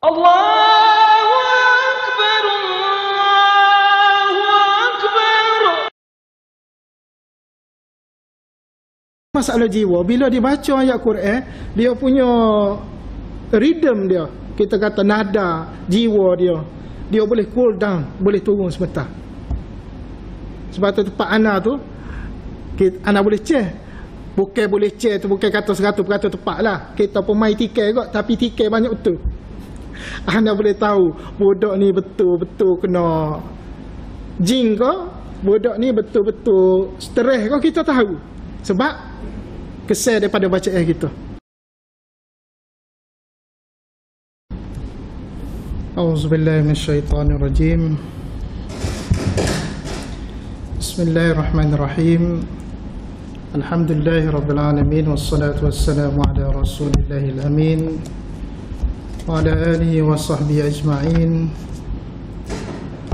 Allahu Akbar, Allahu Akbar. Masalah jiwa, bila dia baca ayat Quran, dia punya rhythm dia, kita kata nada jiwa dia boleh cool down, boleh turun sebentar. Sebab tu tempat ana tu ana boleh check. Bukan boleh check tu, bukan kata 100% tepat lah. Kita pun main tikai kot, tapi tikai banyak betul. Anda boleh tahu budak ni betul-betul kena jin ke, budak ni betul-betul stres ke, kita tahu. Sebab kesan daripada bacaan kita. Auzubillahi minasyaitonirrajim. Bismillahirrahmanirrahim. Alhamdulillahirabbil alamin wassalatu wassalamu ala rasulillahil amin wa ala alihi wa sahbihi ajma'in.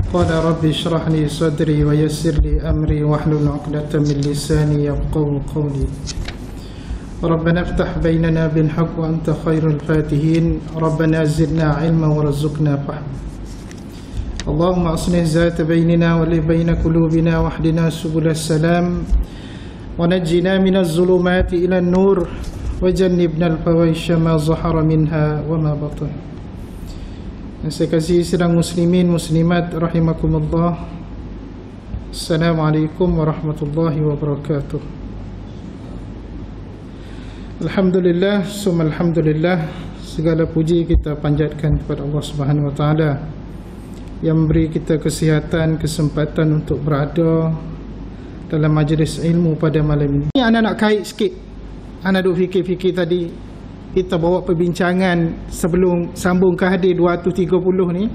Qala rabbi shrah li sadri wa yassir li amri wahlul 'uqdatam min lisani yafqahu qawli. Rabbana iftah bainana bil haqq wa anta khairul fatihin. Rabbana zidna 'ilman warzuqna fahma. Allahumma aslih zata bainina wa li bain qulubina wahdina subulas salam wa najjina minaz zulumati ila an-nur wajannibna al-fawahisha ma zahara minha wa ma batan. Saya kasih sedang muslimin muslimat rahimakumullah. Assalamualaikum warahmatullahi wabarakatuh. Alhamdulillah, summa alhamdulillah, segala puji kita panjatkan kepada Allah Subhanahu wa taala yang memberi kita kesihatan, kesempatan untuk berada dalam majlis ilmu pada malam ini. Ini anak nak kait sikit. Anak duk fikir-fikir tadi, kita bawa perbincangan sebelum sambung ke hadis 230 ni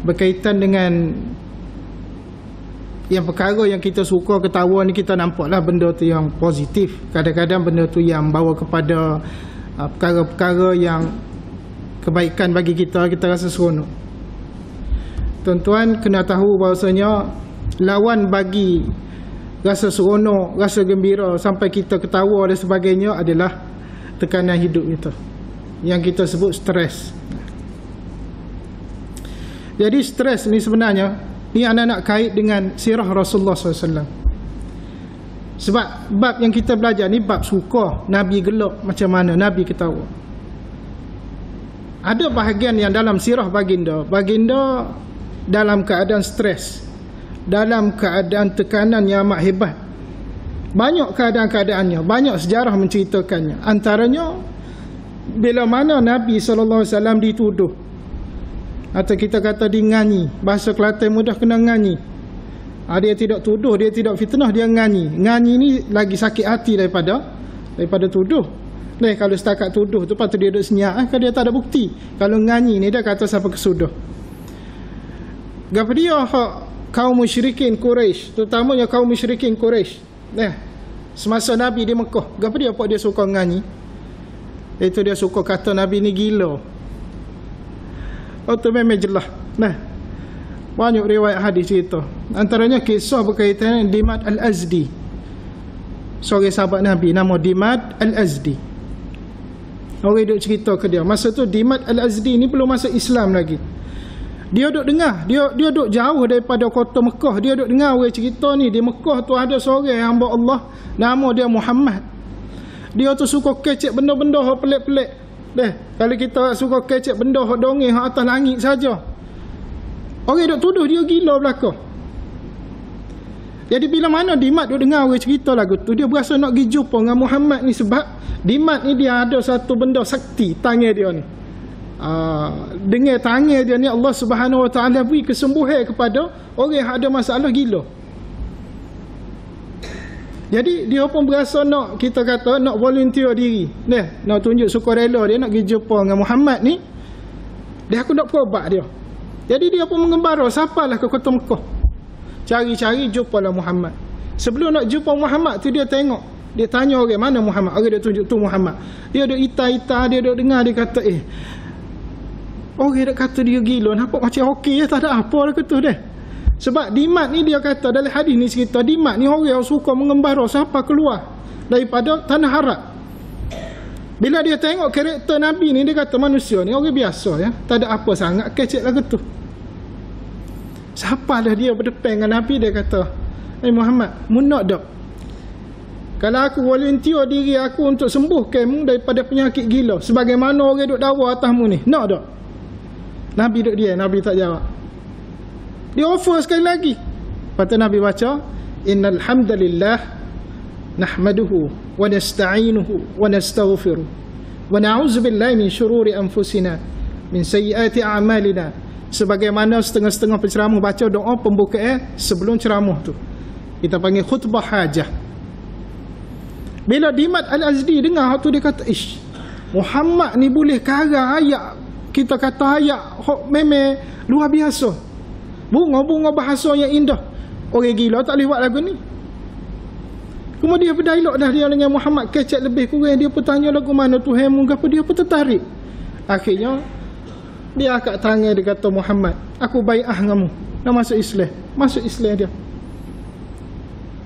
berkaitan dengan yang perkara yang kita suka ketawa ni, kita nampaklah benda tu yang positif. Kadang-kadang benda tu yang bawa kepada perkara-perkara yang kebaikan bagi kita rasa seronok. Tuan-tuan kena tahu bahawasanya lawan bagi rasa seronok, rasa gembira sampai kita ketawa dan sebagainya adalah tekanan hidup kita yang kita sebut stres. Jadi stres ni sebenarnya ni anak nak kait dengan sirah Rasulullah SAW. Sebab bab yang kita belajar ni bab suka Nabi gelak macam mana Nabi ketawa. Ada bahagian yang dalam sirah baginda dalam keadaan stres, dalam keadaan tekanan yang amat hebat. Banyak keadaan-keadaannya, banyak sejarah menceritakannya. Antaranya bila mana Nabi SAW dituduh, atau kita kata dia nganyi, bahasa Kelantan mudah kena nganyi. Dia tidak tuduh, dia tidak fitnah, dia nganyi. Nganyi ni lagi sakit hati daripada tuduh. Kalau setakat tuduh tu patut dia duduk senyap, kan dia tak ada bukti. Kalau nganyi ni dia kata siapa kesuduh. Gapa dia kaum musyrikin Quraisy, terutamanya kaum musyrikin Quraisy. Semasa Nabi di Mekah, gapa dia suka nganyi? Itu dia suka kata Nabi ni gila. Itu memang jelas. Banyak riwayat hadis cerita. Antaranya kisah berkaitan dengan Dimad Al-Azdi, seorang sahabat Nabi nama Dimad Al-Azdi. Orang duk cerita ke dia, masa tu Dimad Al-Azdi ni belum masuk Islam lagi. Dia duk dengar, dia duk jauh daripada kota Mekah. Dia duk dengar orang cerita ni, di Mekah tu ada seorang hamba Allah nama dia Muhammad. Dia tu suka kecek benda-benda hak pelik-pelik. Kalau kita suka kecek benda hak dongeng hak atas langit saja, orang duk tuduh dia gila belaka. Jadi bila mana Dimad duk dengar orang cerita lagu tu, dia berasa nak pergi jumpa dengan Muhammad ni. Sebab Dimad ni dia ada satu benda sakti tangan dia ni. Dengan tangan dia ni Allah Subhanahu Wa Taala beri kesembuhan kepada orang yang ada masalah gila. Jadi dia pun berasa nak, kita kata nak volunteer diri, nak tunjuk sukarela dia nak pergi jumpa dengan Muhammad ni. Dia aku nak berobat dia. Jadi dia pun mengembara sampailah ke kota Mekah, cari-cari jumpalah Muhammad. Sebelum nak jumpa Muhammad tu dia tengok, dia tanya orang mana Muhammad. Orang dia tunjuk tu Muhammad. Dia duk ita-ita, dia duk dengar, dia kata orang dia kata dia gila, nampak macam okey je, tak ada apa lah kata dia. Sebab Dimad ni dia kata dalam hadis ni cerita, Dimad ni orang yang suka mengembara sampai keluar daripada tanah Arab. Bila dia tengok karakter Nabi ni, dia kata manusia ni orang biasa ya, tak ada apa sangat kecek lagu tu. Siapalah dia berdepan dengan Nabi, dia kata, Muhammad, mu nak tak? Kalau aku volunteer diri aku untuk sembuhkan mu daripada penyakit gila, sebagaimana orang duk dawa atasmu ni, nak tak? Nabi duk dia, Nabi tak jawab. Dia offer sekali lagi. Lepas tu Nabi baca, innal hamdalillah nahmaduhu wa nasta'inuhu wa nastaghfiruh wa na'udzu billahi min syururi anfusina min sayyiati a'malina. Sebagaimana setengah-setengah penceramah baca doa pembukaan sebelum ceramah tu, kita panggil khutbah hajah. Bila Dimad Al-Azdi dengar tu, dia kata, ish, Muhammad ni boleh karang ayat, kita kata ayat memang luar biasa, bunga-bunga bahasa yang indah. Orang gila tak boleh buat lagu ni. Kemudian berdialog dah dia dengan Muhammad, kecek lebih kurang. Dia pun tanya lagu mana Tuhanmu, apa dia pun tertarik. Akhirnya dia angkat tangan, dia kata, Muhammad, aku bai'ah denganmu, nak masuk Islam. Masuk Islam dia.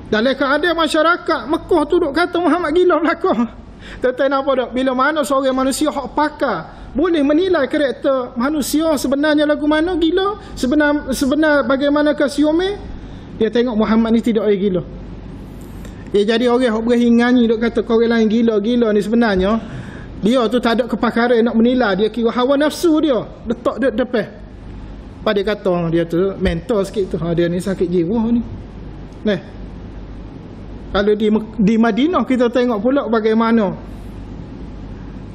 Dalam keadaan masyarakat Mekah tu duk kata Muhammad gila belakang. Tetapi apa tak? Bila mana seorang manusia hak pakar boleh menilai karakter manusia sebenarnya lagu mana gila, sebenar bagaimanakah siome, dia tengok Muhammad ni tidak orang gila. Dia jadi orang yang beringanyi duk kata kau orang lain gila-gila ni, sebenarnya dia tu tak ada kepakaran nak menilai. Dia kira hawa nafsu dia letak dek depan. Pada kata dia tu mental sikit tu, dia ni sakit jiwa ni. Nah, kalau di Madinah kita tengok pula bagaimana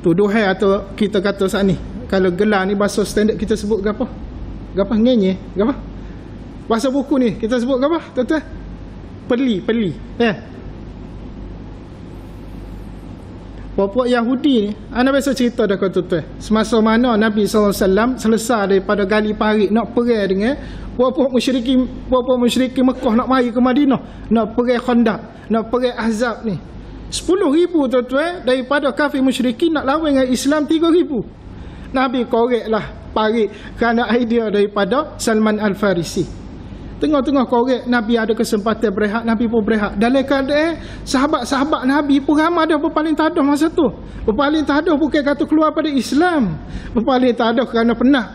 tuduhan atau kita kata saat ni, kalau gelar ni bahasa standard kita sebut apa? Apa ngenye? Apa? Bahasa buku ni kita sebut apa? Tuan-tuan? Peli. Puak-puak Yahudi ni, anda biasa cerita dah kau tuan-tuan. Semasa mana Nabi SAW selesai daripada gali parit nak perang dengan puak-puak musyrikin Mekah nak mari ke Madinah, nak perang Khandaq, nak perang Ahzab ni. 10,000 tuan-tuan daripada kafir musyrikin nak lawan dengan Islam 3,000. Nabi koreklah parit kerana idea daripada Salman Al-Farisi. Tengah-tengah korek, Nabi ada kesempatan berehat, Nabi pun berehat. Dalam keadaan sahabat-sahabat Nabi pun ramai dah berpaling tadah masa tu. Berpaling tadah bukan kata keluar pada Islam, berpaling tadah kerana penat.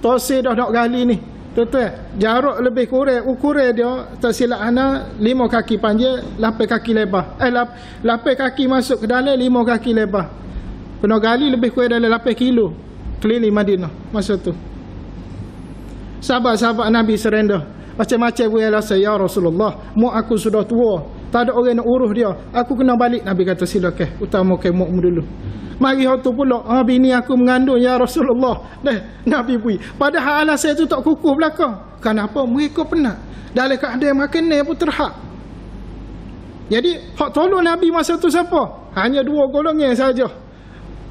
Tosir dah nak gali ni. Tuan-tuan, jarak lebih kurang, ukuran dia tak silap ana 5 kaki panjang, 8 kaki lebar. 8 kaki masuk ke dalam, 5 kaki lebar. Kena gali lebih kurang dalam 8 kilo keliling Madinah masa tu. Sahabat-sahabat Nabi surrender. Macam-macam boleh rasa, ya Rasulullah, mak aku sudah tua, tak ada orang nak urus dia, aku kena balik. Nabi kata, silakan, utamakan makmu dulu. Mari waktu pula, bini aku mengandung, ya Rasulullah. Nabi pergi. Padahal alasan itu tak kukuh belakang. Kenapa? Mereka penat. Dalam keadaan makanan pun terhak. Jadi, hak tolong Nabi masa tu siapa? Hanya 2 golongan saja,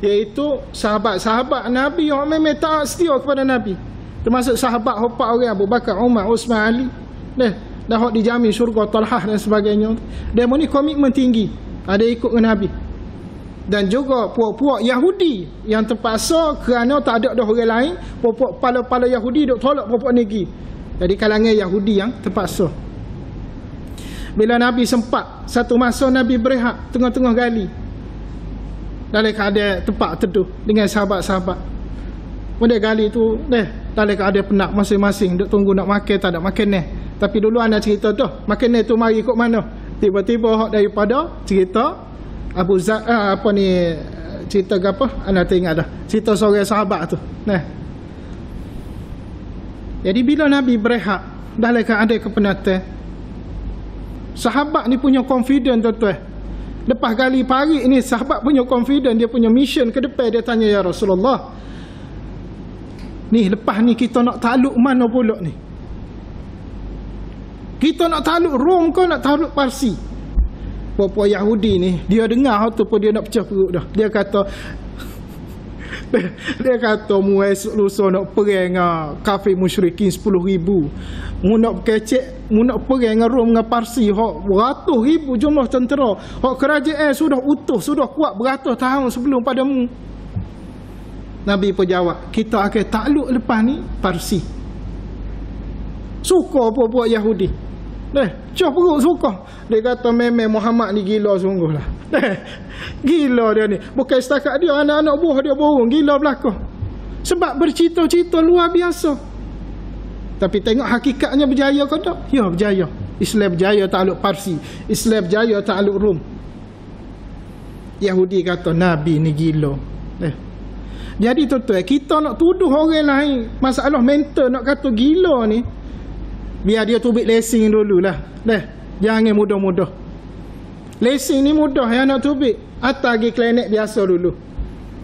iaitu sahabat-sahabat Nabi yang memang tak setia kepada Nabi. Termasuk sahabat 4 orang, Abu Bakar, Umar, Uthman, Ali. Dah hak dijamin syurga, Talhah dan sebagainya. Dia ni komitmen tinggi, ada ikut dengan Nabi. Dan juga puak-puak Yahudi yang terpaksa kerana tak ada dah orang lain, puak-puak pala-pala Yahudi duk tolak puak-puak negeri. Jadi kalangan Yahudi yang terpaksa. Bila Nabi sempat, satu masa Nabi berehat tengah-tengah gali, dalam keadaan tempat teduh dengan sahabat-sahabat. Pada gali tu, dalam keadaan penat masing-masing, duk tunggu nak makan, tak ada makan. Tapi dulu anda cerita tu, makan tu mari ikut mana? Tiba-tiba hak daripada cerita Abu Zar, cerita apa? Anda ingat dah. Cerita seorang sahabat tu. Jadi bila Nabi berehat dalam keadaan kepenatan, sahabat ni punya confident tuan-tuan. Lepas gali parit ni, sahabat punya confident, dia punya mission ke depan. Dia tanya, ya Rasulullah, ni lepas ni kita nak takluk mana pula ni? Kita nak takluk Rom ke nak takluk Parsi? Puak-puak Yahudi ni, dia dengar tu pun dia nak pecah perut dah. Dia kata mu esok lusa nak perang dengan kafir musyrikin 10,000. Mu nak kecek, mu nak perang dengan Rom dengan Parsi hak beratus ribu jumlah tentera. Hak kerajaan sudah utuh, sudah kuat beratus tahun sebelum padamu. Nabi pun jawab, kita akan takluk lepas ni Parsi. Suka puak-puak Yahudi. Cah perut suka. Dia kata memang Muhammad ni gila sungguh lah. Gila dia ni. Bukan setakat dia, anak-anak buah dia borong. Gila belakang. Sebab bercita-cita luar biasa. Tapi tengok hakikatnya berjaya ke tak? Ya, berjaya. Islam berjaya takluk Parsi. Islam berjaya takluk Rom. Yahudi kata Nabi ni gila. Jadi tuan-tuan, kita nak tuduh orang lain masalah mental nak kata gila ni, biar dia tubik lesing dululah. Jangan mudah-mudah. Lesing ni mudah yang nak tubik. Atas pergi klinik biasa dulu.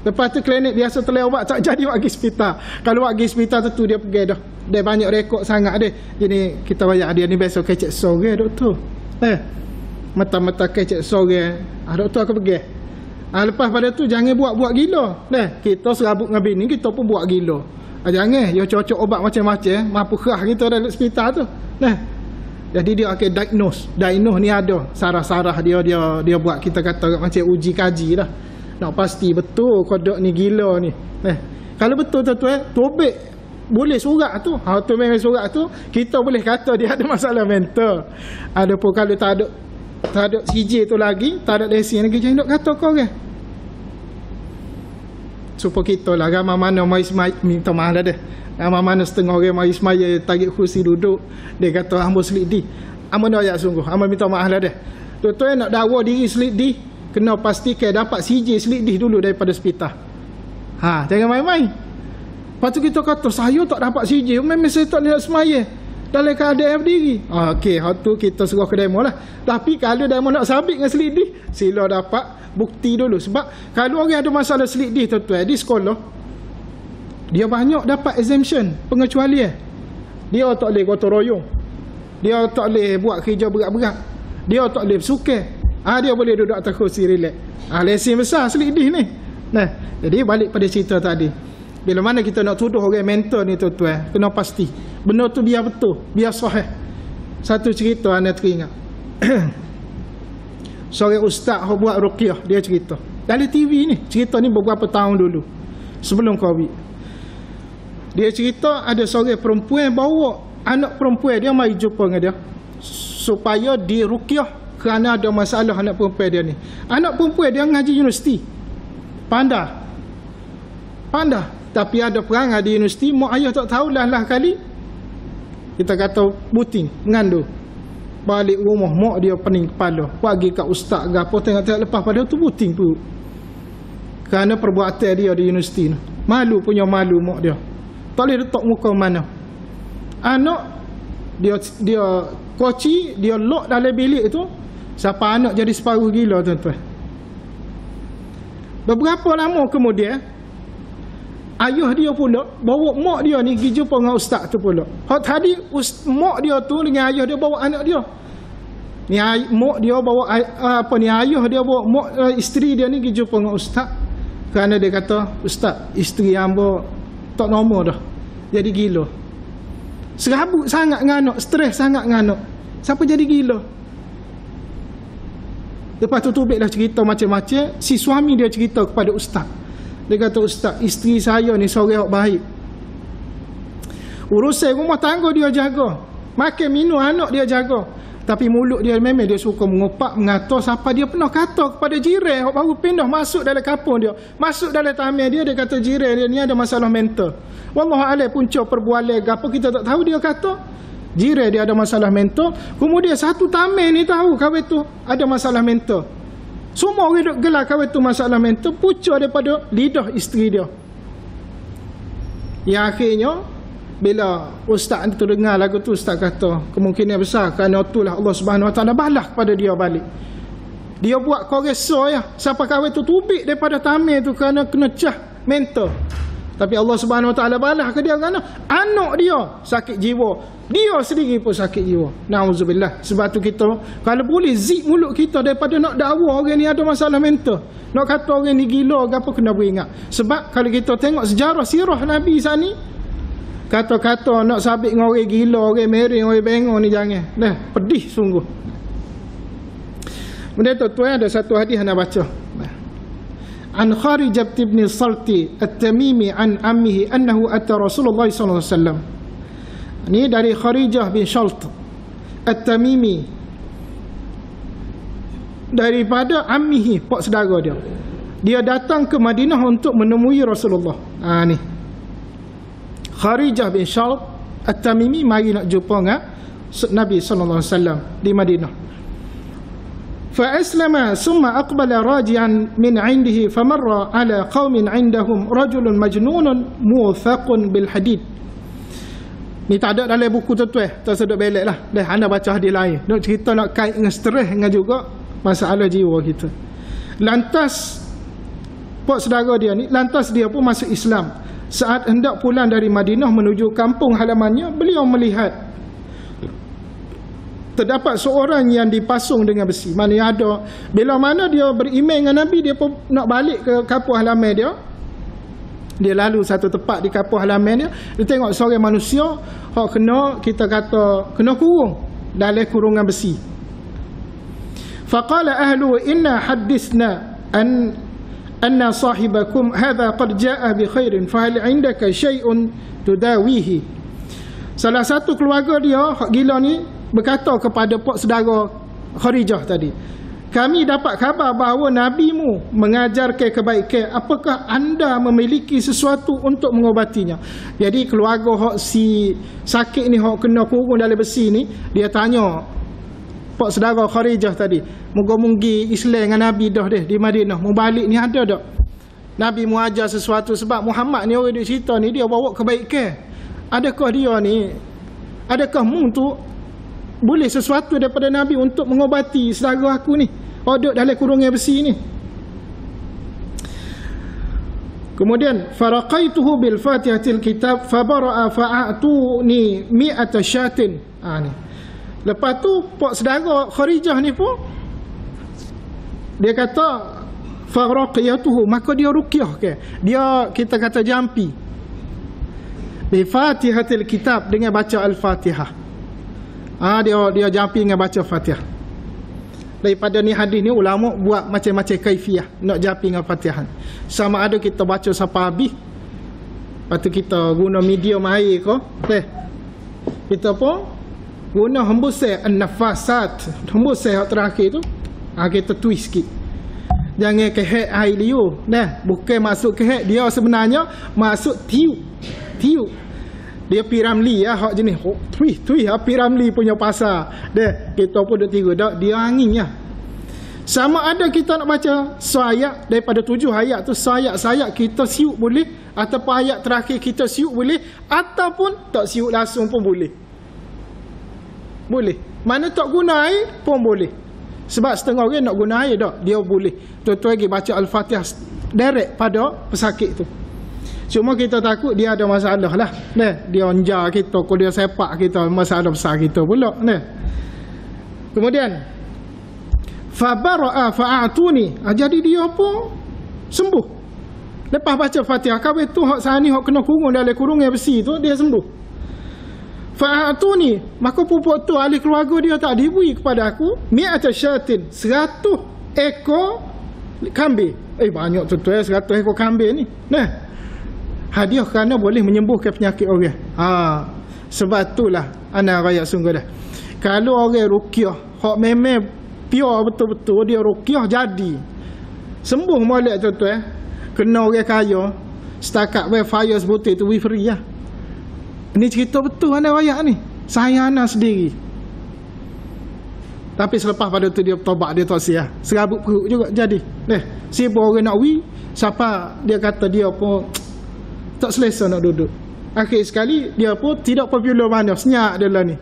Lepas tu klinik biasa terlewat tak jadi pergi hospital. Kalau pergi hospital tentu dia pergi dah. Dia banyak rekod sangat dia. Jadi kita bayar dia ni biasa kecek sore doktor. Mata-mata kecek sore. Doktor aku pergi. Lepas pada tu jangan buat gila. Kita serabut dengan bini kita pun buat gila. Jangan dia cocok obat macam-macam, mampu kerah kita dalam hospital tu. Jadi dia akan diagnose ni ada sarah-sarah dia buat, kita kata macam uji kaji dah. Nak pasti betul kodok ni gila ni. Kalau betul tuan-tuan, tobek boleh surat tu. Tu memang surat tu kita boleh kata dia ada masalah mental. Adapun kalau tak ada CJ tu lagi, tak ada lesen lagi, jangan nak kata kau orang. Supaya kita lah ramai mana mari semai minta maaf dah dia. Ramai mana setengah orang mari semai tarik kursi duduk, dia kata hamba selidi. Hamba nak ayat sungguh, hamba minta maaf dah dia. Tuan-tuan nak dakwa diri selidi, kena pastikan dapat CJ selidi dulu daripada hospital. Jangan main-main. Lepas tu kita kata saya tak dapat CJ, memang saya tak nak semaya dalam keadaan berdiri. Okey, tu kita suruh ke demo lah. Tapi kalau demo nak sabit dengan selidih, sila dapat bukti dulu. Sebab kalau orang ada masalah selidih tuan-tuan di sekolah, dia banyak dapat exemption, pengecualian. Dia tak boleh gotong royong, dia tak boleh buat kerja berat-berat, dia tak boleh bersukan. Dia boleh duduk atas kursi relax. Lesen besar selidih ni. Jadi balik pada cerita tadi, bila mana kita nak tuduh orang mental ni tuan-tuan, kena pasti benda tu biar betul, biar sahih. Satu cerita anda teringat. Seorang ustaz yang buat ruqyah, dia cerita dalam TV ni. Cerita ni beberapa tahun dulu, sebelum Covid. Dia cerita ada seorang perempuan bawa anak perempuan dia mari jumpa dengan dia supaya diruqyah kerana ada masalah anak perempuan dia ni. Anak perempuan dia ngaji universiti, pandai, tapi ada perangai di universiti, mak ayah tak tahulah kali, kita kata buting, mengandung. Balik rumah mak dia pening kepala, pergi kat ustaz ke apa, tengok-tengok lepas pada tu buting perut. Kerana perbuatan dia di universiti ni. Malu punya malu mak dia. Tak boleh letak muka mana. Anak dia koci, dia lock dalam bilik tu. Siapa anak jadi separuh gila tuan-tuan. Beberapa lama kemudian, ayah dia pula bawa mak dia ni pergi jumpa dengan ustaz tu pula. Tadi mak dia tu dengan ayah dia bawa anak dia. Ni mak dia bawa ayah dia bawa mak isteri dia ni pergi jumpa dengan ustaz. Kerana dia kata, ustaz, isteri hamba tak normal dah. Jadi gila. Serabut sangat dengan anak, stres sangat dengan anak. Siapa jadi gila? Lepas tu tubiklah cerita macam-macam. Si suami dia cerita kepada ustaz. Dia kata, ustaz, isteri saya ni seorang yang baik. Urusan rumah tangga dia jaga, makan minum anak dia jaga. Tapi mulut dia memang dia suka mengopak, mengata siapa dia pernah kata kepada jiran yang baru pindah masuk dalam kampung dia, masuk dalam taman dia kata jiran dia ni ada masalah mental. Wallahualam punca perbualan apa kita tak tahu, dia kata jiran dia ada masalah mental. Kemudian satu taman ni tahu kawan tu ada masalah mental. Semua orang duk gelar kawan tu masalah mental, pucuk daripada lidah isteri dia. Yang akhirnya bila ustaz itu dengar lagu tu, ustaz kata kemungkinan besar kerana itulah Allah Subhanahu Wa Taala balas kepada dia balik. Dia buat koreso ya, siapa kawan tu tubik daripada taman tu kerana kena cah mental. Tapi Allah Subhanahu Wa Taala balas ke dia kerana anak dia sakit jiwa, dia sendiri pun sakit jiwa. Nauzubillah. Sebab tu kita kalau boleh zip mulut kita daripada nak dakwa orang ni ada masalah mental, nak kata orang ni gila ke apa, kena beringat. Sebab kalau kita tengok sejarah sirah Nabi sani, kata-kata nak sabit dengan orang gila, orang mering, orang bengong ni jangan. Pedih sungguh. Kemudian tuan-tuan ada satu hadis nak baca. An Kharijah bin Salti At-Tamimi an ammihi annahu ata Rasulullah sallallahu alaihi wasallam. Ini dari Kharijah bin Salt. At-Tamimi daripada ammihi, pak saudara dia. Dia datang ke Madinah untuk menemui Rasulullah. Ni Kharijah bin Syarb At-Tamimi mari nak jumpa dengan Nabi sallallahu alaihi wasallam di Madinah. Fa aslama thumma aqbala raji'an min 'indihi famarra 'ala qaumin 'indahum rajulun majnunun muthaqun bil hadid. Ni tak ada dalam buku tuan-tuan, tak sedap belek lah. Dah anda baca hadis lain. Nak cerita nak kait dengan stres dengan juga masalah jiwa kita. Lantas pak saudara dia ni, lantas dia pun masuk Islam. Saat hendak pulang dari Madinah menuju kampung halamannya, beliau melihat terdapat seorang yang dipasung dengan besi. Mana ada, bila mana dia beriman dengan Nabi, dia pun nak balik ke kampung halaman dia. Dia lalu satu tempat di kampung halaman dia, dia tengok seorang manusia hak kena, kita kata kena kurung dalam kurungan besi. Faqala ahlu inna haddithna anna sahibakum hadha qad jaa bi khairin fa hal indaka shay'un tudawihi. Salah satu keluarga dia hak gila ni berkata kepada pak saudara Kharijah tadi, kami dapat khabar bahawa nabimu mengajarkan kebaikan, apakah anda memiliki sesuatu untuk mengobatinya? Jadi keluarga hak si sakit ni, hak kena kurung dalam besi ni, dia tanya pak saudara Kharijah tadi, moga-moga Islam dengan Nabi dah deh di Madinah, mau balik ni ada tak? Nabi mu ajar sesuatu, sebab Muhammad ni orang dia cerita ni dia bawa kebaikan. Adakah dia ni, adakah mu tu boleh sesuatu daripada Nabi untuk mengobati saudara aku ni, duduk dalam kurungan besi ni? Kemudian faraqaituhu bil fatihatil kitab fabara'a fa'atuni mi'ata syatin. Ni lepas tu pak saudara Kharijah ni pun dia kata faraqiyatuhu, maka dia ruqyah ke dia, kita kata jampi bi fatihatil kitab, dengan baca al-Fatihah. Dia jampi dengan baca Fatihah. Daripada ni hadis ni ulama buat macam-macam kaifiah nak jampi dengan Fatihah. Sama ada kita baca sampai habis, lepas tu kita guna medium air ke, kita pun guna hembusan an-nafasat, hembusan yang terakhir tu, kita twist sikit. Jangan kehek air liur. Bukan masuk kehek, dia sebenarnya masuk tiup. Dia Piramli hak jenis twist Piramli punya pasal. Kita pun dah tiga dak, dia angin Sama ada kita nak baca seayat daripada 7 ayat tu, seayat kita siup boleh, ataupun ayat terakhir kita siup boleh, ataupun tak siup langsung pun boleh. Mana tak guna air pun boleh. Sebab setengah orang nak guna air tak, dia boleh. Tuan-tuan lagi baca Al-Fatihah direct pada pesakit tu. Cuma kita takut dia ada masalah lah. Dia onjar kita, kalau dia sepak kita, masalah besar kita pula. Kemudian fabara'a fa'atuni, jadi dia pun sembuh. Lepas baca Fatihah, kabeh tu hak sani hak kena kurung dalam kurungan besi tu, dia sembuh. Fa'atuni, maka pupuk tu ahli keluarga dia tak diberi kepada aku mi'ata syatin, 100 ekor kambing. Banyak tu 100 ekor kambing ni. Hadiah kerana boleh menyembuhkan penyakit orang. Sebab itulah ana raya sungguh dah. Kalau orang ruqyah hak memang pure betul-betul, dia ruqyah jadi sembuh molek tuan-tuan. Kena orang kaya setakat fire sebutir tu free lah. Ini cerita betul ana raya ni. Saya ana sendiri. Tapi selepas pada tu dia bertobat, dia tak sia. Serabut perut juga jadi. Siapa orang nak siapa dia kata dia pun tak selesa nak duduk. Akhir sekali dia pun tidak popular mana, senyap dia lah ni.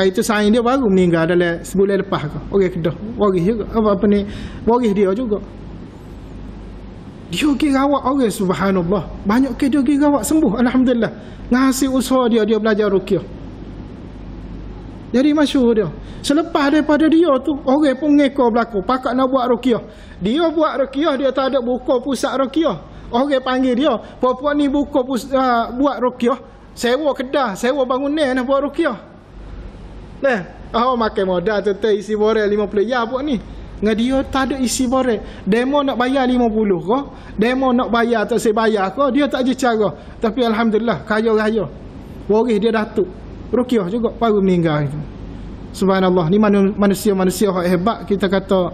Itu saing dia baru meninggal dalam sebulan lepas ke. Orang Kedah, waris juga. Apa ni? Waris dia juga. Dia pergi rawat orang, subhanallah. Banyak ke dia pergi rawat sembuh, alhamdulillah. Ngasih usaha dia belajar ruqyah. Jadi masyhur dia. Selepas daripada dia tu, orang pun ngekor berlaku, pakak nak buat ruqyah. Dia buat ruqyah, dia tak ada buka pusat ruqyah. Orang panggil dia, puan-puan ni buka buat ruqyah, sewa kedah, sewa bangunan nak buat ruqyah. Makan modal tu isi borel 50 ya buat ni. Dengan dia tak ada isi borel. Demo nak bayar 50 ke, demo nak bayar tak saya bayar ke, dia tak je cara. Tapi alhamdulillah kaya raya. Waris dia datuk. ruqyah juga baru meninggal itu. Subhanallah, ni manusia-manusia hak hebat. Kita kata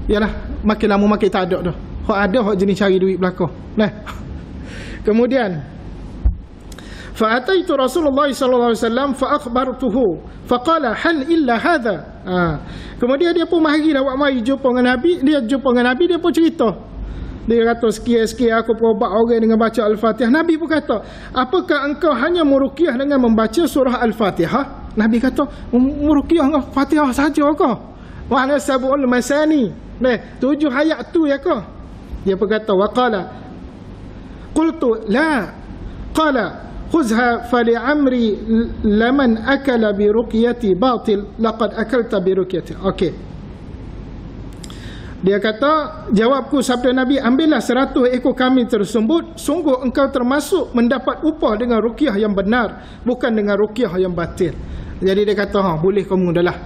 yalah, makin lama makin tak ada dah. Hak ada hak jenis cari duit belaka. Nah. Kemudian فأتيت رسول الله صلى الله عليه وسلم فأخبرته فقال هل إلا هذا. Kemudian dia pun mari awak mari jumpa dengan Nabi. Dia jumpa dengan Nabi, dia pun cerita. Dia kata sekian-sekian aku berubat orang dengan baca Al-Fatihah. Nabi pun kata, apakah engkau hanya meruqyah dengan membaca surah Al-Fatihah? Nabi kata, meruqyah dengan Fatihah saja kau? Mana sab'ul masani. 7 ayat tu ya kau? Dia pun kata, waqala qultu la. Qala khuzha fali amri laman akala bi ruqyati batil laqad akalta bi ruqyati. Okey. Dia kata, jawabku sabda Nabi, ambillah 100 ekor kambing tersebut, sungguh engkau termasuk mendapat upah dengan ruqyah yang benar, bukan dengan ruqyah yang batil. Jadi dia kata, boleh kamu dah lah.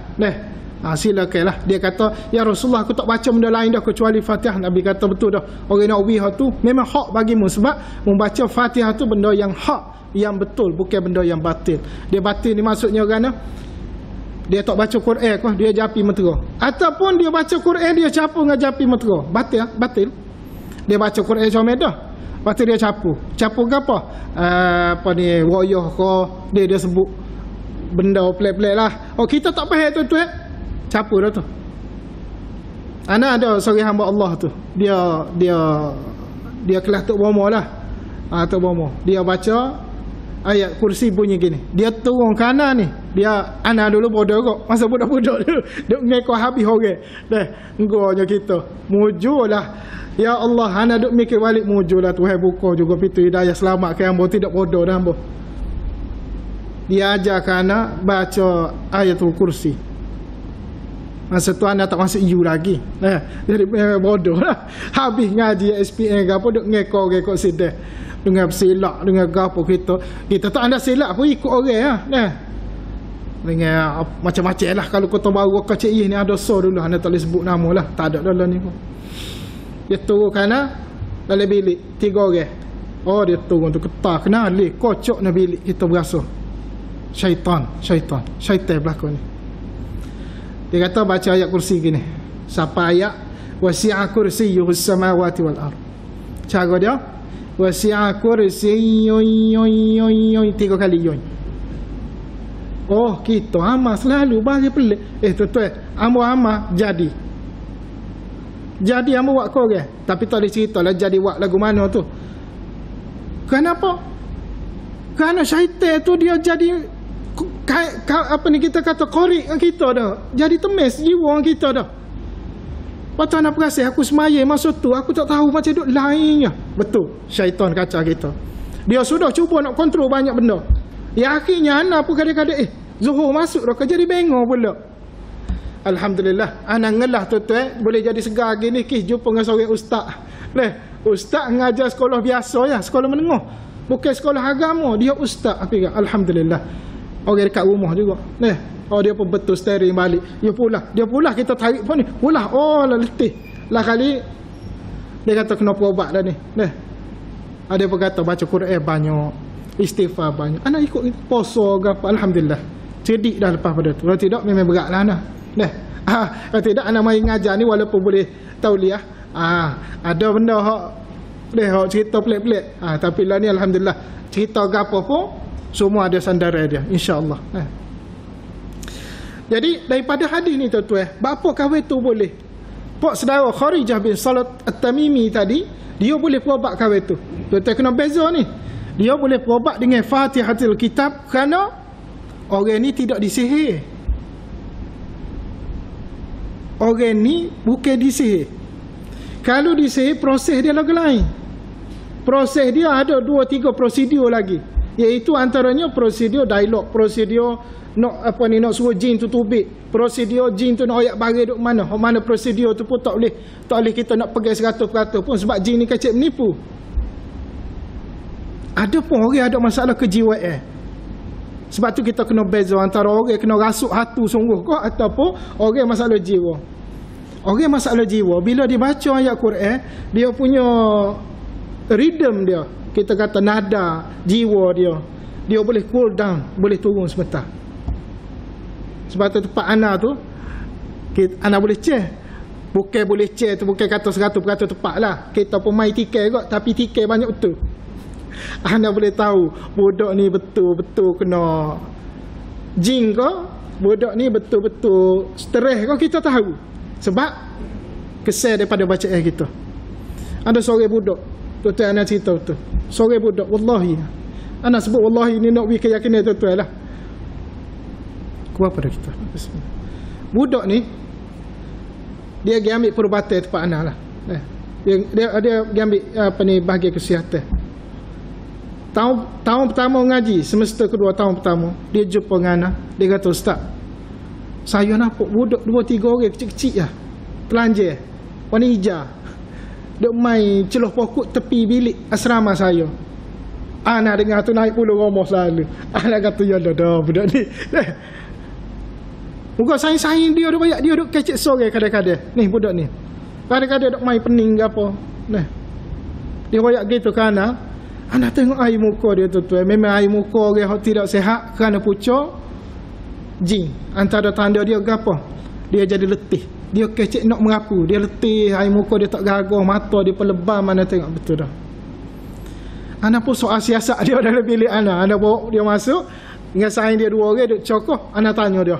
Silakanlah. Dia kata, ya Rasulullah, aku tak baca benda lain dah kecuali Fatihah. Nabi kata, betul dah. Orang nak wihah tu memang hak bagimu, sebab membaca Fatihah tu benda yang hak, yang betul, bukan benda yang batil. Dia batil ni maksudnya kerana dia tak baca Quran kau, dia japi mentera. Ataupun dia baca Quran, dia capu dengan japi mentera. Batil. Dia baca Quran comel dah. Lepas tu dia capu. Capu ke apa? Apa ni, wayah ke, dia sebut benda pelik-pelik lah. Kita tak faham tu capu dah tu. Ada seorang hamba Allah tu. Dia kelas Tok Bomo lah. Tok Bomo. Dia baca ayat kursi bunyi gini. Dia turun kanan ni. Dia anak dulu bodoh kok. Masa budak-budak dulu. Dia ngekau habis orang. Enggaknya kita. Mujurlah. Ya Allah, anak duk mikir balik, mujurlah Tuhan buka juga pintu hidayah, selamatkan hamba, tidak bodoh dah hamba. Dia ajarkan anak baca ayatul kursi. Masa tu anak tak masuk U lagi. Jadi bodoh lah. Habis ngaji SPN ke apa, duk ngekau sedih. Dengan silap, dengan gapo kita tak ada silap pun ikut orang lah. Dengan macam-macam lah. Kalau kota baru kacik ni ada so dulu, anda tak boleh sebut nama lah. Tak ada dalam ni pun. Dia turun kanan dalam bilik 3 orang. Dia turun tu ketar kenali kocok dalam bilik, kita berasa syaitan belakang ni. Dia kata baca ayat kursi gini. Sampai ayat wasi'a kursiyyuhus samawati wal ardh. Cara dia wasi'a kursiyyuh 3 kali yoy. Kita amal selalu bagi pelik. Tuan-tuan, amal jadi hamba buat korang. Tapi tak boleh cerita lah jadi buat lagu mana tu. Kenapa? Kerana syaitan tu dia jadi apa ni kita kata korek dengan kita dah. Jadi temes jiwa kita dah. Patut nak perasan aku semaya masa tu aku tak tahu macam duk lainnya. Betul, syaitan kacau kita. Dia sudah cuba nak kontrol banyak benda. Ya akhirnya anak pun kadang-kadang Zuhur masuk dah jadi bengong pula. Alhamdulillah, anak ngelah tuan-tuan boleh jadi segar gini jumpa dengan seorang ustaz. Ustaz ngajar sekolah biasa ya, sekolah menengah. Bukan sekolah agama, dia ustaz. Alhamdulillah. Orang dekat rumah juga. Dia pun betul steering balik. Dia pula kita tarik pun ni. Pula letih. Lah kali dia kata kena berubat dah ni. Ada pun kata baca Quran banyak, istighfar banyak. Anak ikut puasa ke apa, alhamdulillah. Cerdik dah lepas pada tu. Kalau tidak memang beratlah anak. Kalau tidak anak main ngajar ni walaupun boleh tauliah, ada benda hak cerita pelik-pelik. Tapi lah ni alhamdulillah cerita gapo pun semua ada sandaran dia, insya-Allah. Jadi daripada hadis ni tuan-tuan, bapa kahwin tu boleh. Pak saudara Kharijah bin Salat At-Tamimi tadi, dia boleh berubat kahwin tu. Tuan-tuan kena beza ni. Dia boleh berubat dengan Fatihatul Kitab kerana orang ni tidak disihir. Orang ni bukan disihir. Kalau disihir, proses dia lagu lain. Proses dia ada 2-3 prosedur lagi. Iaitu antaranya prosedur dialog, prosedur nak suruh jin tu tubik, prosedur jin tu nak ayak bagi duk mana prosedur tu pun tak boleh kita nak pegang 100% pun sebab jin ni kacik menipu. Ada pun orang ada masalah kejiwaan. Sebab tu kita kena beza antara orang kena rasuk hatu sungguh kau ataupun orang masalah jiwa. Orang masalah jiwa bila dia baca ayat Quran, dia punya rhythm dia, kita kata nada jiwa dia dia boleh cool down, boleh turun sebentar. Sebab tu tempat ana tu ana boleh check. Bukan boleh check tu, bukan kata 100% tepat lah. Kita pun main tikai kot, tapi tikai banyak betul. Ana boleh tahu budak ni betul-betul kena jin ke, budak ni betul-betul stres ke, kita tahu. Sebab kesal daripada bacaan kita. Ada seorang budak, tuan-tuan ana cerita betul. Seorang budak, wallahi. Ana sebut wallahi ni nak bagi keyakinan tuan-tuan lah. Kuat pada kita. Budak ni dia pergi ambil perubatan tempat ana lah. Dia pergi ambil apa ni, bahagian kesihatan. Tahun pertama ngaji, semester kedua tahun pertama, dia jumpa dengan ana. Dia kata, "Ustaz, saya nampak budak 2-3 orang kecil-kecil lah, telanjang, warna hijau, duk main celuh pokok tepi bilik asrama saya." Ana dengar tu naik puluh rumah selalu. Ana kata, "Ya dah budak ni." Muka saing-saing dia banyak, dia duk kecek sore kadang-kadang. Ni budak ni. Kadang-kadang duk main pening ke apa. Nah. Dia royak gitu ke ana. Ana tengok air muka dia tu. Memang air muka orang yang tidak sihat kerana pucuk. Jin. Antara tanda dia ke apa? Dia jadi letih. Dia kecek nak merapu. Dia letih, air muka dia tak gagah, mata dia pelebam, ana tengok betul dah. Ana pun soal siasat dia dalam bilik ana. Ana bawa dia masuk. Dengan saing dia 2 orang duk cokoh. Ana tanya dia,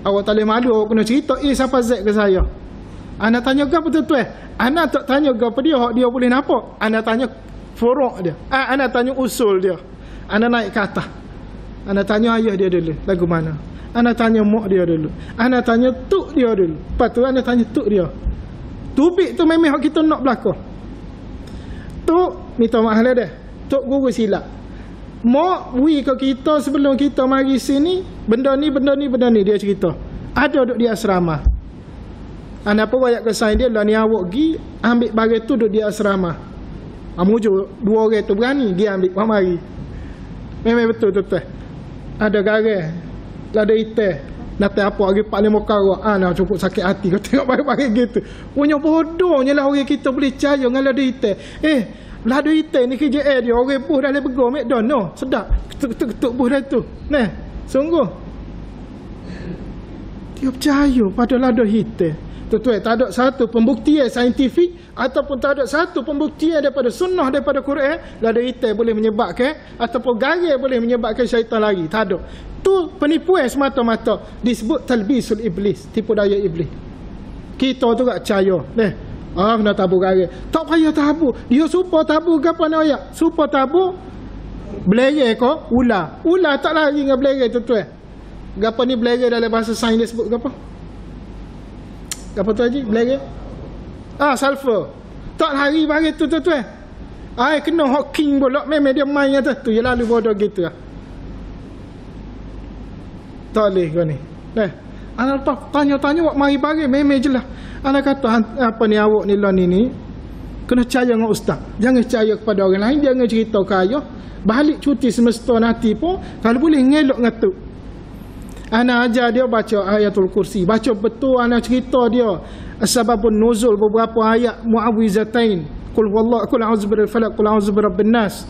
"Awak tak boleh malu, awak kena cerita siapa Zaid ke saya." Ana tanya ke betul-betul. Ana tak tanya ke apa dia boleh nampak. Ana tanya furuk dia. Ana tanya usul dia. Ana naik ke atas. Ana tanya ayah dia dulu, lagu mana. Ana tanya mak dia dulu. Ana tanya tuk dia dulu. Lepas tu ana tanya tuk dia. Tubik tu memang kita nak belakang. Tuk, minta maaf lah dah. Tuk guru silap. Mak beri ke kita sebelum kita mari sini, benda ni dia cerita. Ada duduk di asrama. Ana apa wayak ke sain dia lah ni, awak pergi ambil barang tu duduk di asrama. Mujur 2 orang tu berani dia ambil mari. Memang betul tuan. Ada garang. Lada hitam. Nanti apa hari 4-5 kara. Ana cukup sakit hati kau tengok barang-barang gitu. Punya bodohnya lah orang kita boleh percaya dengan lada hitam. Lada hitam ni kerja dia. Orang buh dalam begor McDonald. No, sedap. Ketuk-ketuk buh dah tu. Nah, sungguh. Dia percaya pada lada hitam. Tuan-tuan, tak ada satu pembuktian saintifik ataupun tak ada satu pembuktian daripada sunnah, daripada Quran, lada hitam boleh menyebabkan ataupun garam boleh menyebabkan syaitan lari. Tak ada. Tu penipuan semata-mata. Disebut talbisul iblis, tipu daya iblis. Kita tu tak percaya. Nak tabur garam. Tak payah tabur. Dia supaya tabur ke apa nak ayat? Supaya tabur belerang ke ular. Ular tak lari dengan belerang tuan-tuan. Gapa ni belerang dalam bahasa sains dia sebut apa? Apa tu Haji? Belerang? Sulfur. Tak lari barang tu tuan-tuan. Kena Hawking bolak. Memang dia main atas tu. Dia lalu bodoh gitu lah. Tak boleh kau ni. Anak tanya-tanya awak mari barang. Memang je lah. Anak kata apa ni awak ni lah ni. Kena percaya dengan ustaz. Jangan percaya kepada orang lain. Jangan cerita ke ayah. Balik cuti semesta nanti pun. Kalau boleh ngelok dengan tu. Ana ajar dia baca ayatul kursi. Baca betul ana cerita dia asbabun nuzul beberapa ayat muawwizatain. Qul huwallahu, qul a'udzu birabbil falaq, qul a'udzu birabbin nas.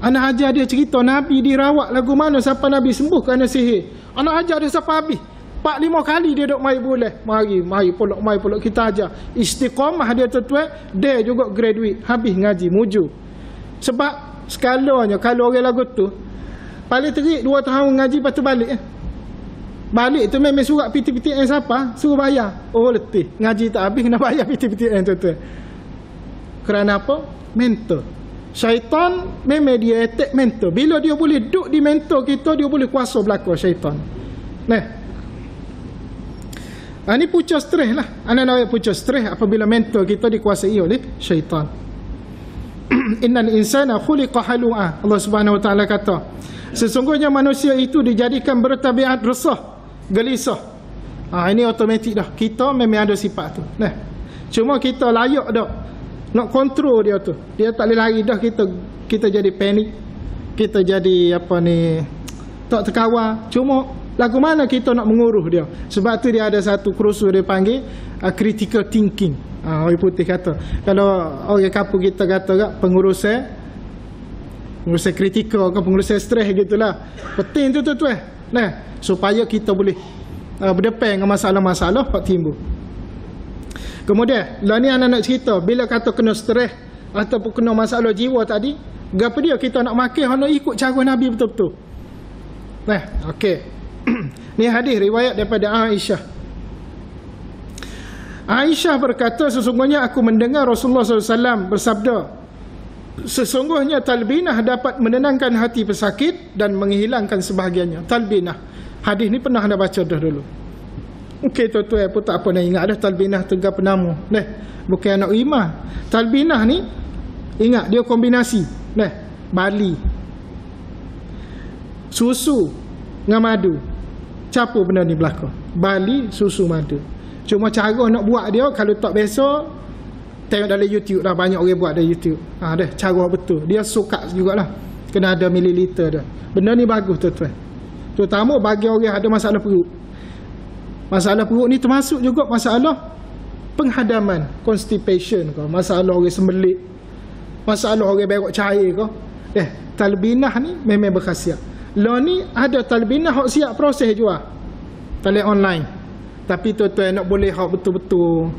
Ana ajar dia cerita Nabi dirawat lagu mana sampai Nabi sembuh kerana sihir. Ana ajar dia sampai habis. 4-5 kali dia duk mai boleh. Mari pulak kita ajar. Istiqamah dia tuan-tuan, dia juga graduate, habis ngaji mujur. Sebab skalanya kalau orang lagu tu paling terik 2 tahun ngaji lepas tu balik Balik tu memang surat PTPTN siapa? Suruh bayar. Oh letih. Ngaji tak habis kena bayar PTPTN tuan-tuan. Kerana apa? Mental. Syaitan memang dia attack mental. Bila dia boleh duduk di mental kita, dia boleh kuasa belakang syaitan. Ini pucuk stres lah. Anak nak pucuk stres apabila mental kita dikuasai oleh syaitan. Innal insana khuliqa halu'a. Allah Subhanahu wa taala kata, sesungguhnya manusia itu dijadikan bertabiat resah, gelisah. Ini automatik dah. Kita memang ada sifat tu. Cuma kita layak dah nak kontrol dia tu. Dia tak boleh lari dah. Kita jadi panik. Kita jadi apa ni, tak terkawal. Cuma lagu mana kita nak menguruh dia. Sebab tu dia ada satu kursus dia panggil critical thinking. Orang putih kata, kalau orang kampung kita kata pengurusan pengurusan kritikal ke pengurusan stres gitulah. Penting tu tuan-tuan. Nah, supaya kita boleh berdepan dengan masalah-masalah yang timbul. Kemudian, lah ni anak nak cerita, bila kata kena stres ataupun kena masalah jiwa tadi, gapo dia kita nak makan nak ikut cara Nabi betul-betul. Nah, okey. Ni hadis riwayat daripada Aisyah. Aisyah berkata, sesungguhnya aku mendengar Rasulullah SAW bersabda, sesungguhnya talbinah dapat menenangkan hati pesakit dan menghilangkan sebahagiannya. Talbinah. Hadis ni pernah anda baca dah dulu. Okey, tuan-tuan pun tak apa nak ingat dah talbinah tegar penamu. Nah, bukan anak imam. Talbinah ni ingat dia kombinasi. Nah, bali, susu dengan madu. Campur benda ni belaka. Bali, susu, madu. Cuma cara nak buat dia kalau tak biasa, tengok dalam YouTube dah banyak orang buat dalam YouTube. Dah cara betul. Dia suka jugalah. Kena ada mililiter dah. Benda ni bagus tuan-tuan. Terutama bagi orang ada masalah perut. Masalah perut ni termasuk juga masalah penghadaman, constipation ke, masalah orang sembelit, masalah orang berok cair ke. Talbinah ni memang berkhasiat. Lah ni ada talbinah hok siap proses jual. Tali online. Tapi tuan-tuan nak boleh hok betul-betul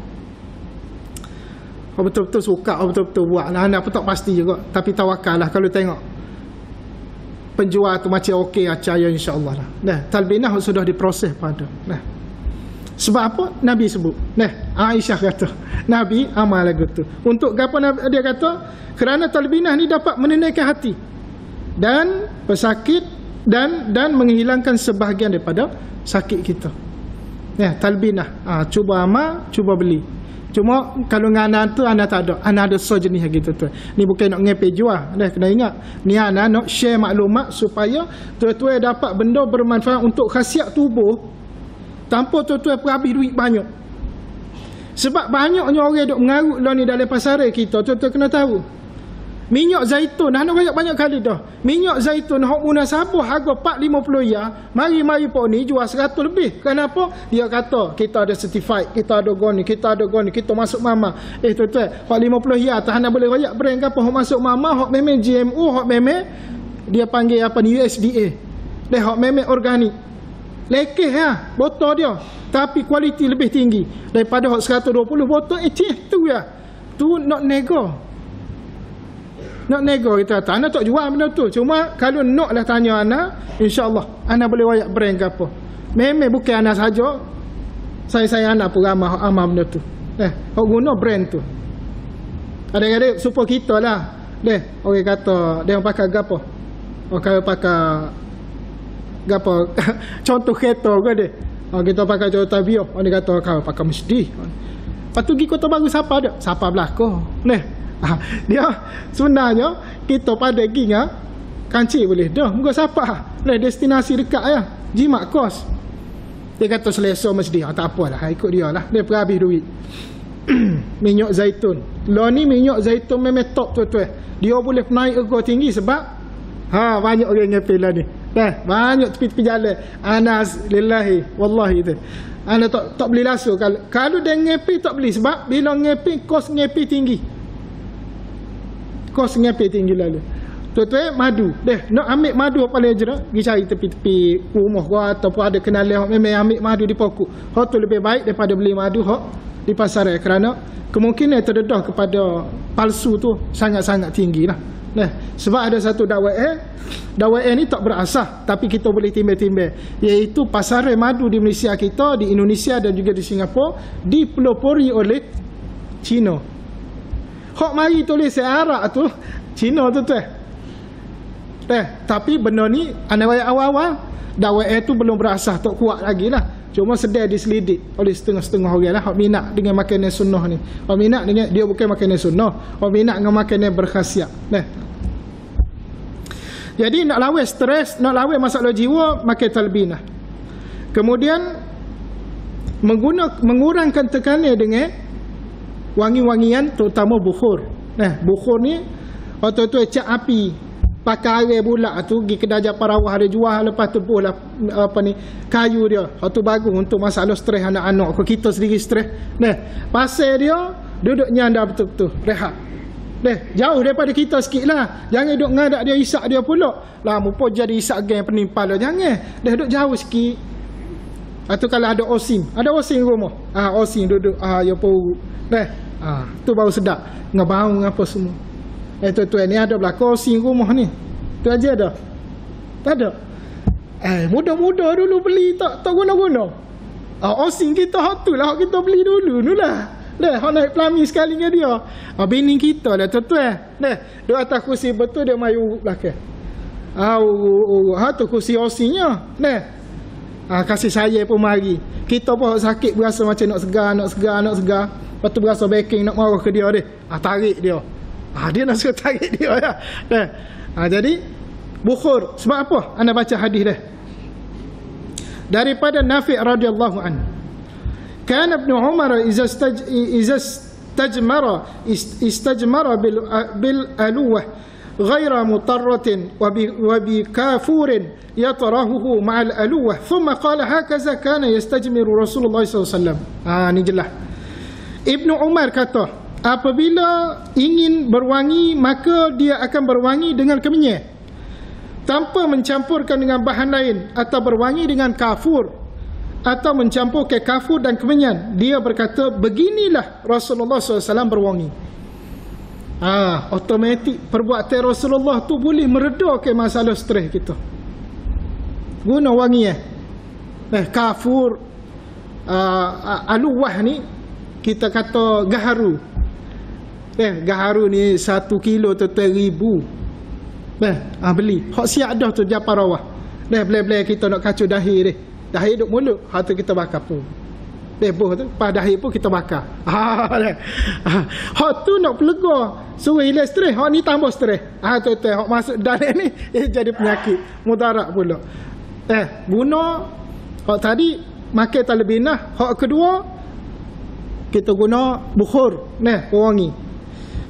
suka, betul-betul buat lah. Anak pun tak pasti juga. Tapi tawakal lah kalau tengok penjual tu macam okey, percaya insya-Allah lah. Nah, talbinah sudah diproses pada. Nah. Sebab apa? Nabi sebut. Nah, Aisyah kata, Nabi amal lagu tu. Untuk apa dia kata? Kerana talbinah ni dapat menenangkan hati dan pesakit dan menghilangkan sebahagian daripada sakit kita. Ya, talbinah. Cuba amal, cuba beli. Cuma kalau ngana tu anak tak ada. Anak ada sejenis gitu tu. Ni bukan nak ngepek jual. Dah kena ingat. Ni anak nak share maklumat supaya tuan-tuan dapat benda bermanfaat untuk khasiat tubuh tanpa tuan-tuan perhabis duit banyak. Sebab banyaknya orang duk mengarut lah ni dalam pasaran kita. Tuan-tuan kena tahu. Minyak zaitun, dah nak banyak kali dah. Minyak zaitun hok munasabah harga 450 ya. Mari-mari pok ni jual 100 lebih. Kenapa? Dia kata kita ada certified, kita ada goni, kita masuk mama. Tuan-tuan, hok 50 ya tak hana boleh royak brand ke apa hok masuk mama, hok memang GMO, hok memang dia panggil apa ni USDA. Hok memang organik. Lekeh ya, botol dia. Tapi kualiti lebih tinggi daripada hok 120 botol tu ya. Tu nak nego. Nak nego kita tak. Anak tak jual benda tu. Cuma kalau nak lah tanya anak, insya-Allah anak boleh wayak brand ke apa. Memang bukan anak saja. Saya anak pun ramah amal benda tu. Hok guna brand tu. Adik-adik support kita lah. Orang kata dia pakai gapo? Orang pakai gapo? Contoh kereta ke dia. Kita pakai Toyota Vios. Orang kata kau pakai mesti. Lepas tu pergi Kota Baru siapa ada? Siapa belakang. Dia sebenarnya kita pada pergi kancik boleh dah muka siapa destinasi dekat ya jimat kos. Dia kata selesa mesti tak apalah ikut dia lah. Dia perhabis duit. Minyak zaitun lah ni, minyak zaitun memang top tuan-tuan. Dia boleh naik harga tinggi sebab banyak orang ngepil lah ni. Banyak tepi-tepi jalan. Anas lillahi wallahi tu. Ana tak beli langsung kalau dia ngepil tak beli sebab bila ngepil kos ngepil tinggi. Kos ngepil tinggi lalu. Tuan-tuan madu. Nak ambil madu apa paling je pergi cari tepi-tepi rumah kau ataupun ada kenalan hok memang ambil madu di pokok. Hok tu lebih baik daripada beli madu hok di pasaran kerana kemungkinan terdedah kepada palsu tu sangat-sangat tinggilah. Sebab ada satu dakwah ni tak berasas tapi kita boleh timbal-timbal, iaitu pasaran madu di Malaysia kita, di Indonesia dan juga di Singapura dipelopori oleh Cina. Hok mari tulis Arab tu Cina tu tapi benda ni anak awal-awal dakwah tu belum berasas, tak kuat lagi lah. Cuma sedar diselidik oleh setengah-setengah orang lah hok minat dengan makanan sunnah ni. Hok minat dengan dia bukan makanan sunnah, hok minat dengan makanan berkhasiat. Jadi nak lawan stres, nak lawan masalah jiwa, makan talbinah. Kemudian mengurangkan tekanan dengan wangi-wangian terutama bukhur. Bukhur ni waktu-waktu cak api pakai air bulat tu pergi kedai Japarawah ada jual, lepas tu buh lah kayu dia. Waktu bagus untuk masalah stres anak-anak. Kalau kita sendiri stres. Pasal dia duduk nyanda betul-betul rehat. Jauh daripada kita sikit lah. Jangan duk ngadak dia, isak dia pula. Lah, mumpah jadi isak geng penimpal lah. Jangan. Duk jauh sikit. Atau kalau ada osing. Ada osing rumah. Osing duduk. Ya pun. Tu baru sedap. Ngebau apa semua. Tuan-tuan ni ada belakang osing rumah ni. Tu aja dah. Tak ada. Muda-muda dulu beli tak guna-guna. Osing kita hak tu lah. Hak kita beli dulu ni lah. Hak naik pelami sekali dengan dia. Bini kita lah tuan-tuan. Duduk atas kursi betul dia main urut belakang. Tu kursi osingnya. Kasih saya pun mari. Kita pun sakit berasa macam nak segar. Lepas tu berasa backing nak marah ke dia dia. Tarik dia. Dia nak suruh tarik dia ya. Jadi bukhur. Sebab apa? Anda baca hadis dia. Daripada Nafi' radhiyallahu anhu. كان ابن عمر إذا استجمر بالألوة غير مضطرة وبكافور يطرحه مع الألوة ثم قال هكذا كان يستجمر رسول الله صلى الله عليه وسلم. Ni jelas. Ibnu Umar kata, apabila ingin berwangi maka dia akan berwangi dengan kemenyan tanpa mencampurkan dengan bahan lain, atau berwangi dengan kafur atau mencampurkan kafur dan kemenyan. Dia berkata, beginilah Rasulullah SAW berwangi. Automatik perbuatan Rasulullah tu boleh meredakan masalah stres kita. Guna wangi kafur, aluwah ni kita kata gaharu. Gaharu ni 1 kilo tu 1,000. Beli. Hak siap dah tu japa rawah. Boleh kita nak kacau dahi dia. Dahi duduk mulut, hak tu kita bakar pun. Beboh tu, pada dahi pun kita bakar. Hak tu nak pelega, suruh hilang stres, hak ni tambah stres. Tu hak masuk dalam ni, jadi penyakit, mudarat pula. Guna, hak tadi, makan talbinah. Hak kedua, kita guna bukhur, pewangi.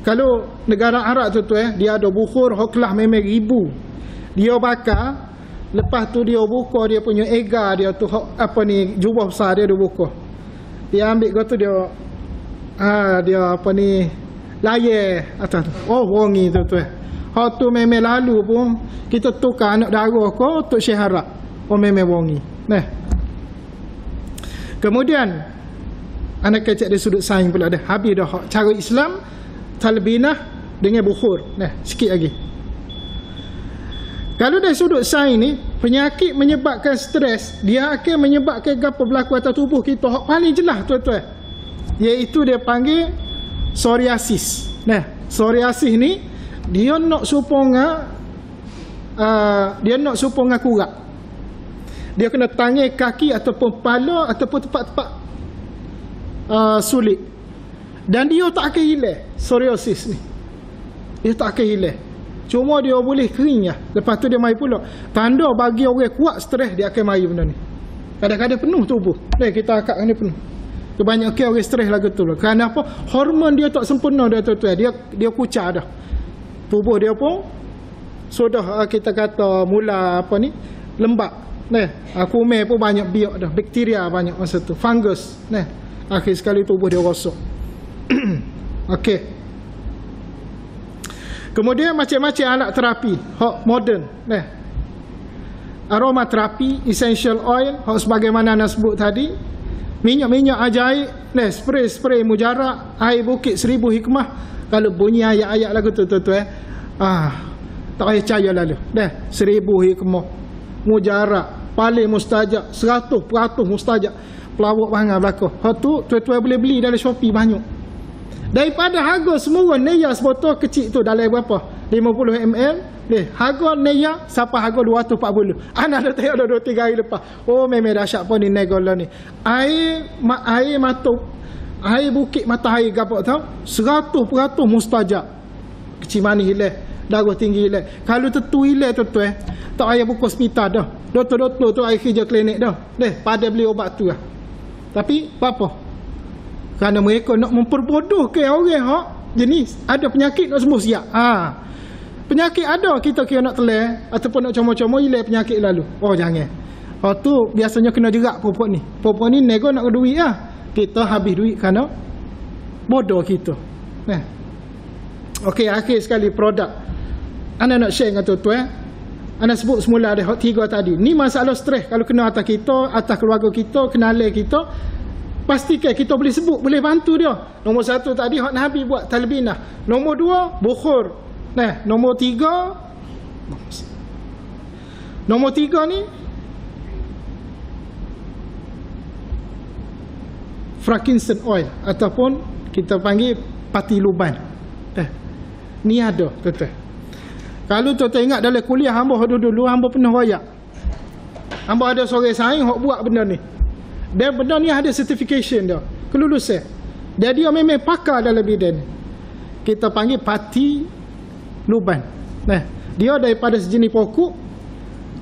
Kalau negara Arab tu dia ada bukhur, hak kelah memang 1,000. Dia bakar. Lepas tu dia buka dia punya ega dia tu, apa ni, jubah besar dia buka. Dia ambil tu dia apa ni, layar atas. Wangi tu. Hak tu memang lalu pun kita tukar anak darah ke untuk syaharat. Memang wangi. Kemudian anak kecek dari sudut sains pula dah. Habis dah cara Islam talbinah dengan bukhur. Sikit lagi. Kalau dari sudut sains ni, penyakit menyebabkan stres, dia akan menyebabkan apa berlaku atas tubuh kita. Hak paling jelas tuan-tuan, iaitu dia panggil psoriasis. Psoriasis ni dia nak supaya kurat. Dia kena tangan, kaki ataupun kepala ataupun tempat-tempat sulit. Dan dia tak akan hilang psoriasis ni. Dia tak akan hilang. Cuma dia boleh kering lah. Lepas tu dia mari pula. Tanda bagi orang kuat stres, dia akan mari benda ni. Kadang-kadang penuh tubuh. Kita akak ni penuh. Kebanyakan orang stres lagu tu lah. Kerana apa? Hormon dia tak sempurna dia tuan-tuan. Dia kucar dah. Tubuh dia pun sudah kita kata mula apa ni, lembab. Kuman pun banyak biak dah. Bakteria banyak masa tu. Fungus. Akhir sekali tubuh dia rosak. Okey. Kemudian macam-macam alat terapi hak moden. Aromaterapi, essential oil, hak sebagaimana anda sebut tadi. Minyak-minyak ajaib, spray mujarab, air bukit 1000 hikmah. Kalau bunyi ayat-ayat lagu tu tuan-tuan, tak payah percaya lalu. 1000 hikmah, mujarab, paling mustajab, 100% mustajab. Pelawak bangang belakang. Hak tu tuan-tuan boleh beli dalam Shopee banyak. Daripada harga semua Neya sebotol kecil tu dalam berapa? 50 ml. Harga Neya sampai harga 240. Anak dah tengok dah 2-3 hari lepas. Memang dahsyat pun ni Negola ni. Air mata, air bukit matahari gapak tau. 100% mustajab. Kecil manis hilang, darah tinggi hilang. Kalau tentu hilang tuan-tuan, tak payah buka hospital dah. Doktor-doktor tu air kerja klinik dah. Pada beli obat tu lah. Tapi apa? Kerana mereka nak memperbodohkan orang hak jenis ada penyakit nak sembuh siap. Penyakit ada, kita kira nak telan ataupun nak comot-comot hilang penyakit lalu. Jangan. Tu biasanya kena jerak perempuan ni. Perempuan ni nego nak duit lah. Kita habis duit kerana bodoh kita. Okey, akhir sekali produk. Ana nak share dengan tuan-tuan. Ana sebut semula ada hot 3 tadi. Ni masalah stres kalau kena atas kita, atas keluarga kita, kenalan kita. Pastikan kita boleh sebut, boleh bantu dia. Nombor 1 tadi hot Nabi buat talbinah. Nombor 2 bukhur. Nah, nombor 3 ni frankincense oil ataupun kita panggil pati luban. Ni ada tuan-tuan. Kalau tuan-tuan ingat dalam kuliah hamba dulu hamba pernah wayak. Hamba ada seorang saing hok buat benda ni. Dan benda ni ada certification dia, kelulusan. Dia memang pakar dalam bidang ni. Kita panggil pati luban. Nah, dia daripada sejenis pokok.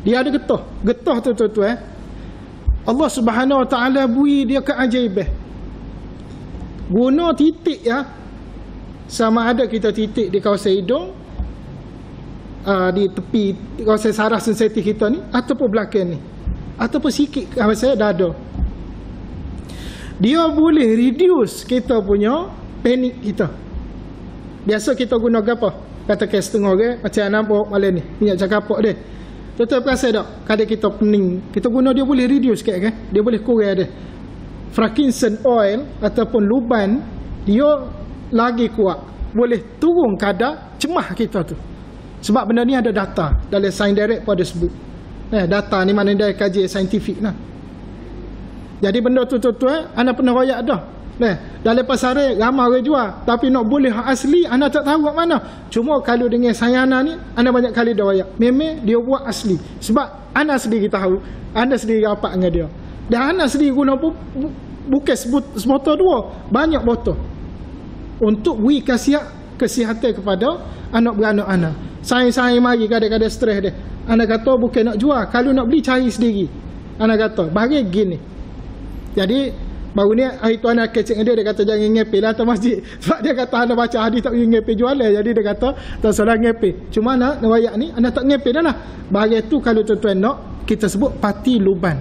Dia ada getah. Getah tu tuan-tuan, Allah Subhanahu Wa Taala bui dia keajaiban. Guna titik ya. Sama ada kita titik di kawasan hidung, di tepi kawasan saraf sensitif kita ni, ataupun belakang ni, ataupun sikit kawasan dada. Dia boleh reduce kita punya panik kita. Biasa kita guna apa? Katakan setengah orang macam nampak malam ni minyak cakapak dia. Tuan-tuan perasan tak? Kadang kita pening, kita guna dia boleh reduce sikit kan? Dia boleh kurang dia. Frankincense oil ataupun luban dia lagi kuat, boleh turun kadar cemah kita tu. Sebab benda ni ada data dalam sains direct pada sebut. Data ni mana dia kaji saintifik lah. Jadi benda tu tuan-tuan, anda pernah royak dah. Dalam pasaran ramai orang jual, tapi nak boleh hak asli anda tak tahu kat mana. Cuma kalau dengan sayana ni anda banyak kali dah royak. Memang dia buat asli. Sebab anda sendiri tahu, anda sendiri rapat dengan dia. Dan anda sendiri guna bukan sebotol 2, banyak botol. Untuk beri kesihatan kepada anak beranak anak. Saya mari kadang-kadang stres dia. Anak kata bukan nak jual, kalau nak beli cari sendiri. Anak kata bagi gini. Jadi baru ni hari tu anak kecek dia kata jangan ngepel lah atas masjid. Sebab dia kata anak baca hadis tak boleh ngepel jualan. Jadi dia kata tak salah ngepel. Cuma anak wayak ni anak tak ngepel dah lah. Bagi tu kalau tuan-tuan nak, kita sebut pati luban.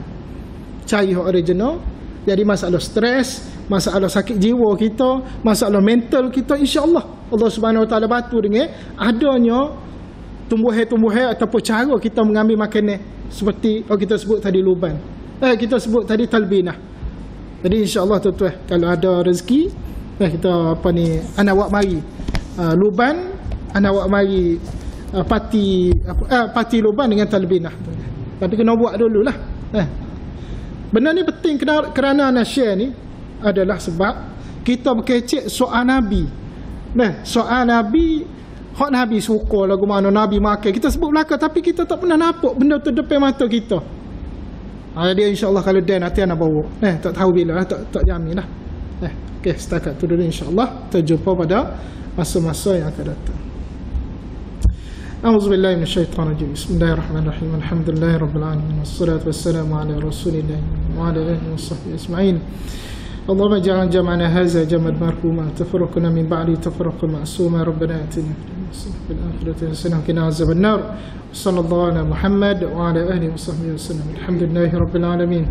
Cari hak original. Jadi masalah stres, masalah sakit jiwa kita, masalah mental kita, insya-Allah Allah Subhanahu Wa Taala bantu dengan adanya tumbuhan-tumbuhan ataupun cara kita mengambil makanan seperti kita sebut tadi luban. Kita sebut tadi talbinah. Jadi insya-Allah tuan-tuan kalau ada rezeki kita anak awak mari luban, anak awak mari pati luban dengan talbinah. Tapi kena buat dululah. Benda ni penting kerana anak share ni adalah sebab kita berkecek soal Nabi. Soal Nabi, hak Nabi suka lagu mana Nabi makan. Kita sebut belakang tapi kita tak pernah nampak benda tu depan mata kita. Dia insya-Allah kalau dia nanti anak bawa. Tak tahu bila tak jamin lah. Okey, setakat tu dulu insya-Allah. Kita jumpa pada masa-masa yang akan datang. A'udzubillahi minasyaitonirrajim. Bismillahirrahmanirrahim. Alhamdulillahirabbil alamin. Wassalatu wassalamu ala rasulillah wa ala alihi washabbihi ajma'in. Allahumma ja'al jam'ana hadza jam'an marhuma tafarraqna min ba'di tafarraqan ma'suma. Rabbana atina fil akhirati hasanah wa qina azaban nar. Sallallahu ala Muhammad wa ala alihi washabbihi wasallam. Alhamdulillahirabbil alamin.